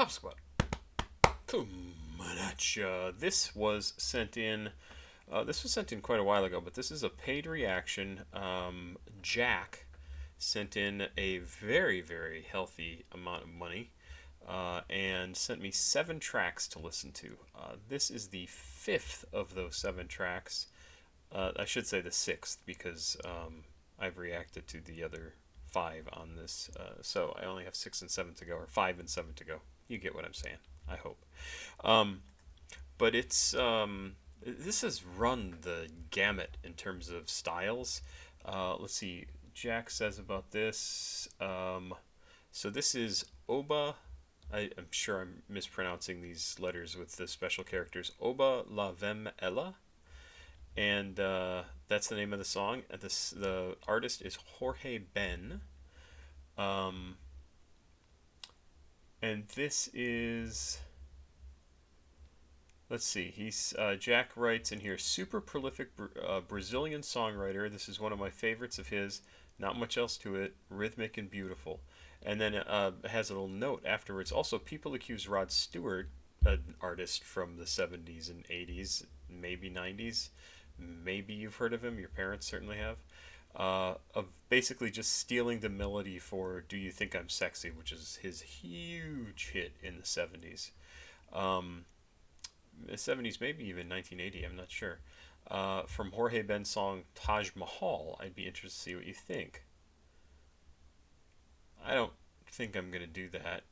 Popsquat. Coming at ya. This was sent in. This was sent in quite a while ago, but this is a paid reaction. Jack sent in a very, very healthy amount of money and sent me 7 tracks to listen to. This is the 5th of those 7 tracks. I should say the 6th because I've reacted to the other 5 on this. So I only have 6 and 7 to go, or 5 and 7 to go. You get what I'm saying, I hope. But it's this has run the gamut in terms of styles. Let's see. Jack says about this. So this is Oba. I'm sure I'm mispronouncing these letters with the special characters. Oba La Vem Ela. And that's the name of the song. The artist is Jorge Ben. And this is... Let's see. He's Jack writes in here, super prolific Brazilian songwriter. This is one of my favorites of his. Not much else to it. Rhythmic and beautiful. And then it has a little note afterwards. Also, people accuse Rod Stewart, an artist from the 70s and 80s, maybe 90s. Maybe you've heard of him. Your parents certainly have. Of basically just stealing the melody for "Do You Think I'm Sexy," which is his huge hit in the 70s. The 70s, maybe even 1980, I'm not sure. From Jorge Ben's song Taj Mahal. I'd be interested to see what you think. I don't think I'm going to do that.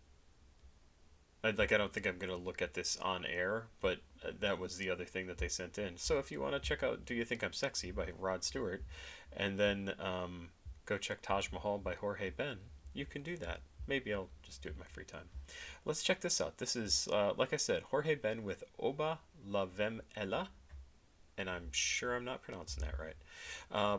I don't think I'm going to look at this on air, but that was the other thing that they sent in. So if you want to check out Do You Think I'm Sexy by Rod Stewart, and then go check Taj Mahal by Jorge Ben, you can do that. Maybe I'll just do it in my free time. Let's check this out. This is, like I said, Jorge Ben with Oba La Vem Ela. And I'm sure I'm not pronouncing that right.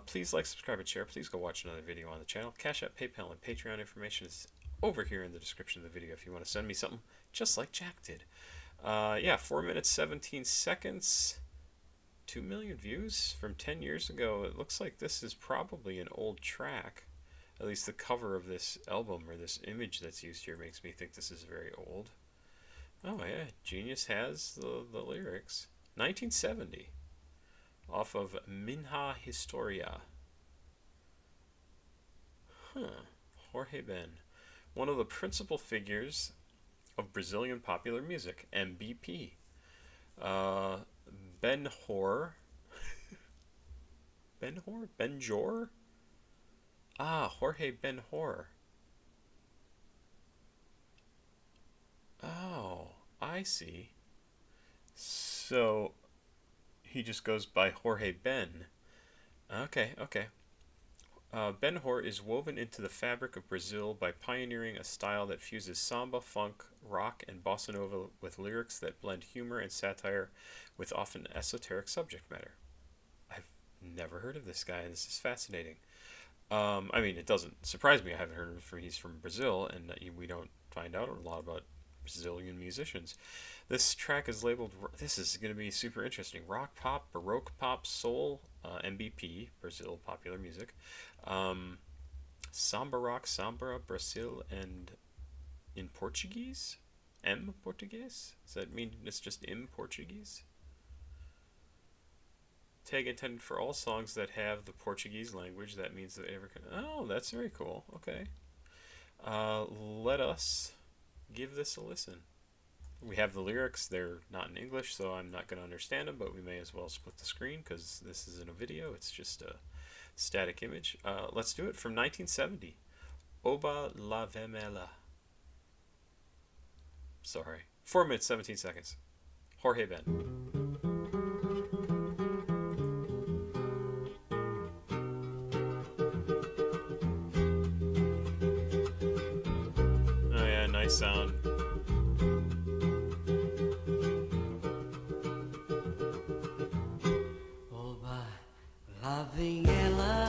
Please like, subscribe, and share. Please go watch another video on the channel. CashApp, PayPal, and Patreon information is over here in the description of the video if you want to send me something just like Jack did. Yeah, 4 minutes, 17 seconds. 2 million views from 10 years ago. It looks like this is probably an old track. At least the cover of this album or this image that's used here makes me think this is very old. Oh yeah, Genius has the lyrics. 1970. Off of Minha Historia. Jorge Ben. One of the principal figures of Brazilian popular music. MBP. Ben Jor. Ben Jor? Jorge Ben Jor. Oh, I see. So, he just goes by Jorge Ben. Okay. Ben Jor is woven into the fabric of Brazil by pioneering a style that fuses samba, funk, rock, and bossa nova with lyrics that blend humor and satire with often esoteric subject matter. I've never heard of this guy, and this is fascinating. I mean, it doesn't surprise me. I haven't heard of him. He's from Brazil, and we don't find out a lot about Brazilian musicians. This track is labeled, this is going to be super interesting, rock pop, baroque pop, soul, MBP, Brazil popular music, samba rock, samba, Brazil, and in Portuguese? Portuguese? Does that mean it's just in Portuguese? Tag intended for all songs that have the Portuguese language. That means that oh, that's very cool. Okay. Let us give this a listen. We have the lyrics. They're not in English, so I'm not going to understand them, but we may as well split the screen because this isn't a video. It's just a static image. Let's do it from 1970. Oba La Vem Ela. Sorry. 4 minutes, 17 seconds. Jorge Ben. Nice sound. Oba, lá vem ela,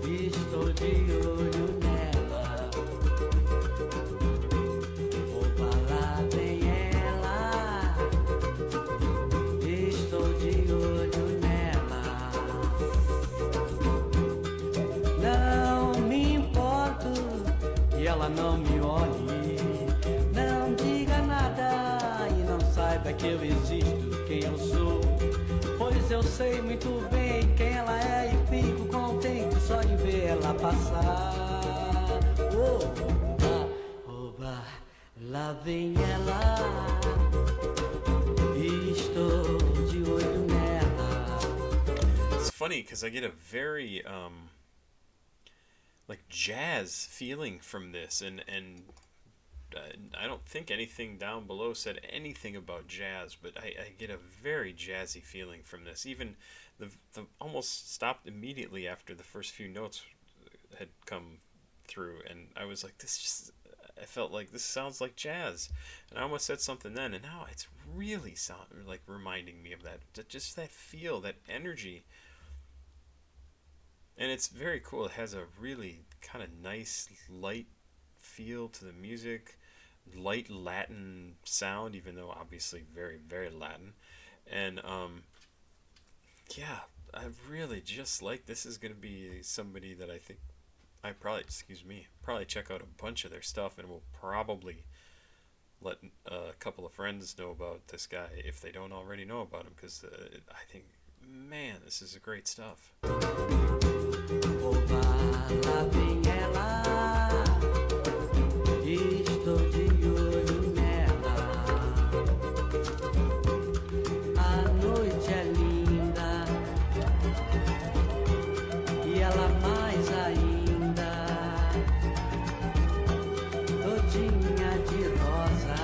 estou de olho nela. Oba, lá vem ela, estou de olho nela. Não me importo que ela não me olhe. sabe que eu existo, quem eu sou. Pois eu sei muito bem quem ela é e fico contente só em ver ela passar. Oba, oba, lá vem ela, e estou de olho nela. It's funny because I get a very like jazz feeling from this, and I don't think anything down below said anything about jazz, but I get a very jazzy feeling from this. Even the almost stopped immediately after the first few notes had come through, and I was like, this just. I felt like this sounds like jazz, and I almost said something then, and now it's really sound like reminding me of that. Just that feel, that energy, and it's very cool. It has a really kind of nice light feel to the music, light Latin sound, even though obviously very, very Latin. And yeah, I really just like this is going to be somebody that I think I probably, excuse me, probably check out a bunch of their stuff, and will probably let a couple of friends know about this guy if they don't already know about him, because I think, man, this is great stuff. Oba, lá vem ela, estou de olho nela. A noite é linda e ela mais ainda, todinha de rosa,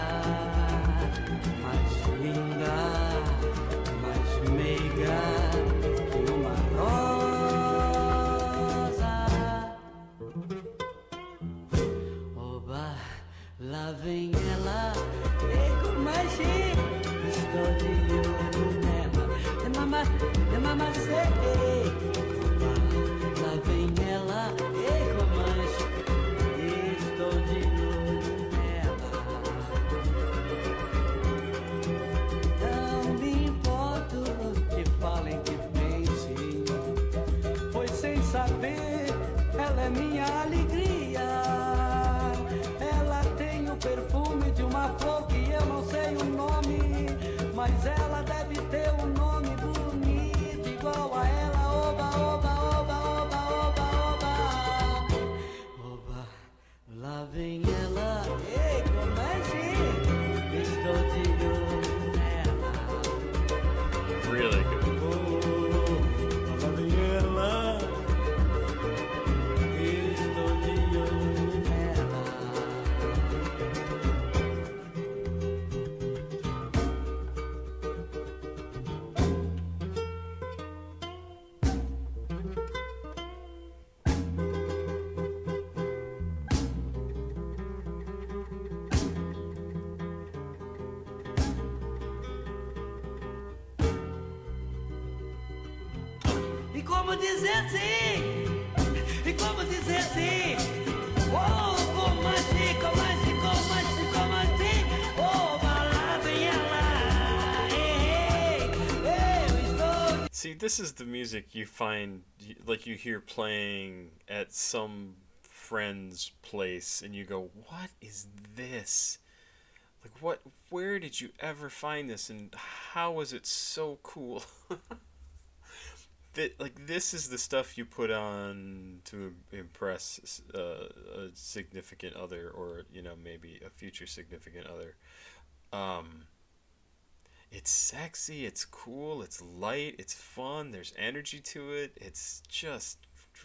mais linda, mais meiga que uma rosa. Oba, lá vem ela, e com magia, estou de olho nela. De mamacê, oba, lá vem ela, e com magia, estou de olho nela. Não me importo que falem, que pensem, pois sem saber, ela é minha alegria. Ela tem o perfume de uma flor que eu não sei o nome, mas ela deve ter um nome bonito igual a ela. Oba, oba, oba, oba, oba, oba. Oba, lá vem ela, ei, como é que estou de olho nela. Really good. Oh, lá vem ela, estou de olho nela. E como dizer sim? E como dizer sim? Oh, como assim, como assim, como assim, como assim? Oh, lá vem ela. Ei, ei, eu estou. See, this is the music you find, like you hear playing at some friend's place, and you go, "What is this? Like, what? Where did you ever find this? And how was it so cool?" That, like, this is the stuff you put on to impress a significant other, or maybe a future significant other. Um, it's sexy, it's cool, it's light, it's fun. There's energy to it. It's just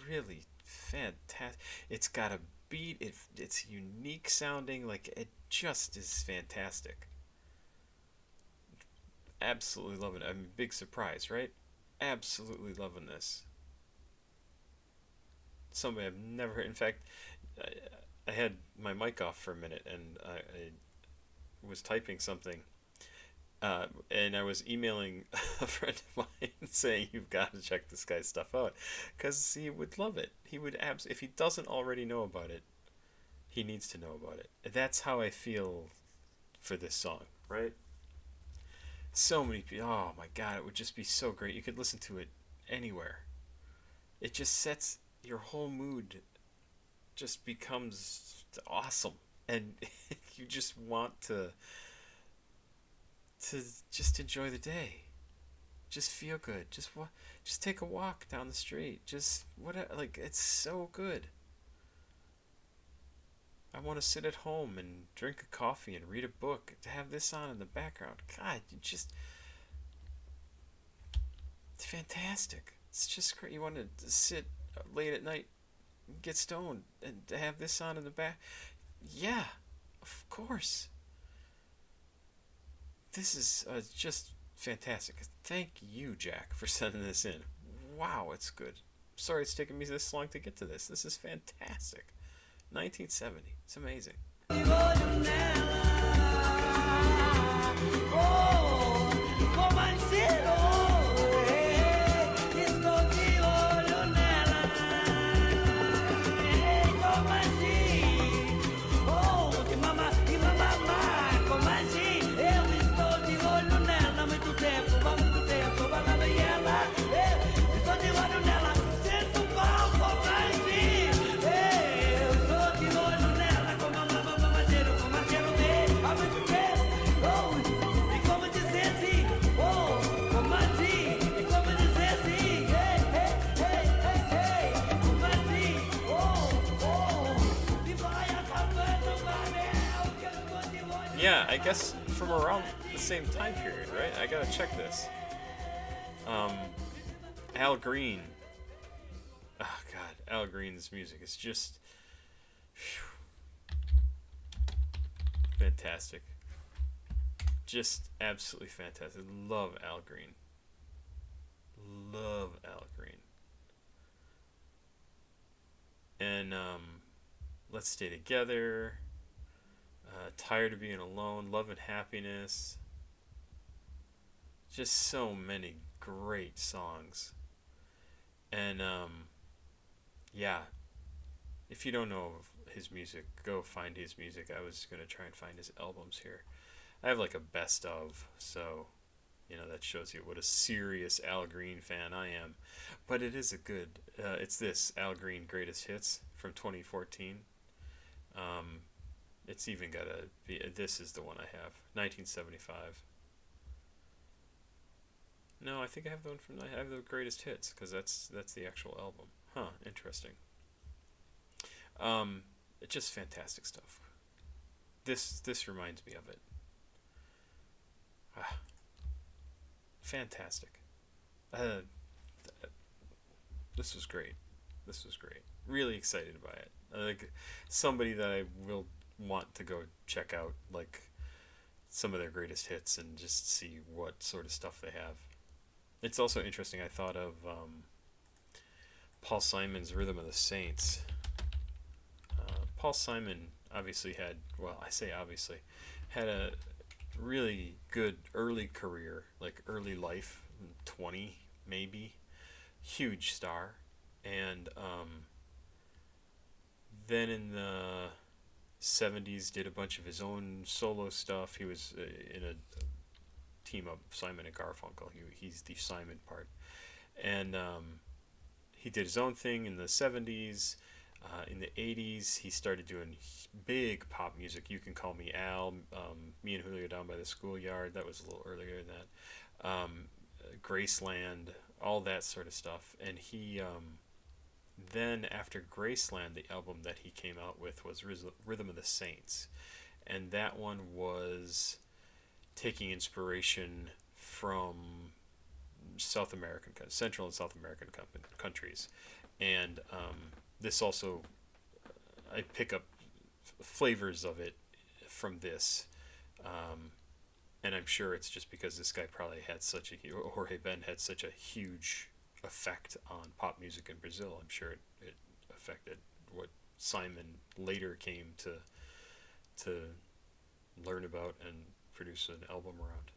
really fantastic. It's got a beat. It's unique sounding. Like, it just is fantastic. Absolutely love it. I mean, big surprise, right? Absolutely loving this. Somebody I've never heard. In fact, I had my mic off for a minute, and I was typing something, and I was emailing a friend of mine saying, "You've got to check this guy's stuff out, because he would love it. He would if he doesn't already know about it, he needs to know about it." That's how I feel for this song, right? So many people. Oh my god, it would just be so great. You could listen to it anywhere. It just sets your whole mood. Just becomes awesome, and you just want to just enjoy the day. Just feel good. Just take a walk down the street. Just what like it's so good. I want to sit at home and drink a coffee and read a book. To have this on in the background. God, it's fantastic. It's just great. You want to sit late at night, get stoned, and to have this on in the back. Yeah, of course. This is just fantastic. Thank you, Jack, for sending this in. Wow, it's good. Sorry it's taken me this long to get to this. This is fantastic. 1970. It's amazing. Yeah, I guess from around the same time period, right? I gotta check this. Um, Al Green. Oh God, Al Green's music is just fantastic. Just absolutely fantastic. Love Al Green. Love Al Green. And Let's Stay Together. Tired of Being Alone, Love and Happiness. Just so many great songs. And yeah, if you don't know his music, go find his music. I was going to try and find his albums here. I have like a best of, so that shows you what a serious Al Green fan I am. But it is a good, it's this Al Green Greatest Hits from 2014. It's even got this is the one I have, 1975. No, I think I have the one I have the Greatest Hits, because that's the actual album. Huh, interesting. It's just fantastic stuff. This reminds me of it. Fantastic. This was great. Really excited by it. Like somebody that I will want to go check out, like some of their greatest hits and just see what sort of stuff they have. It's also interesting. I thought of Paul Simon's Rhythm of the Saints. Paul Simon obviously had, well, I say obviously, had a really good early career, like early life, 20 maybe, huge star, and then in the 70s did a bunch of his own solo stuff. He was in a team of Simon and Garfunkel. He's the Simon part, and he did his own thing in the 70s. In the 80s, he started doing big pop music. You Can Call Me Al, Me and Julio Down by the Schoolyard. That was a little earlier than that. Graceland, all that sort of stuff. And he, then after Graceland, the album that he came out with was Rhythm of the Saints. And that one was taking inspiration from Central and South American countries. And this also, I pick up flavors of it from this, and I'm sure it's just because this guy probably had Jorge Ben had such a huge effect on pop music in Brazil. I'm sure it affected what Simon later came to learn about and produce an album around.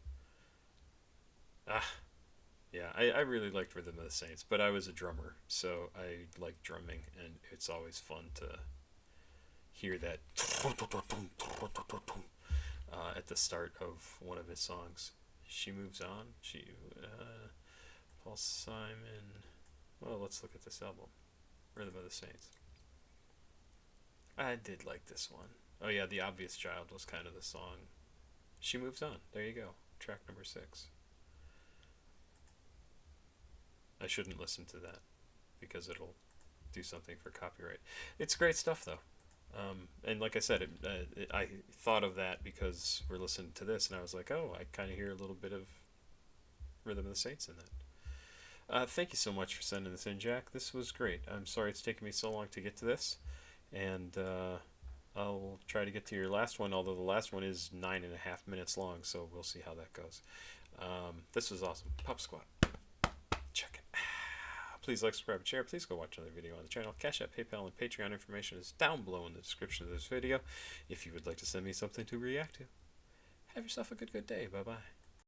Yeah, I really liked Rhythm of the Saints, but I was a drummer, so I like drumming, and it's always fun to hear that at the start of one of his songs. She Moves On. Paul Simon. Well, let's look at this album, Rhythm of the Saints. I did like this one. Oh yeah, The Obvious Child was kind of the song. She Moves On. There you go. track number 6. I shouldn't listen to that because it'll do something for copyright. It's great stuff though. And like I said, I thought of that because we're listening to this, and I was like, oh, I kind of hear a little bit of Rhythm of the Saints in that. Thank you so much for sending this in, Jack. This was great. I'm sorry it's taken me so long to get to this, and I'll try to get to your last one, although the last one is 9.5 minutes long, so we'll see how that goes. This was awesome. Pop Squat. Check it. Please like, subscribe, and share. Please go watch another video on the channel. CashApp, PayPal, and Patreon information is down below in the description of this video if you would like to send me something to react to. Have yourself a good day. Bye-bye.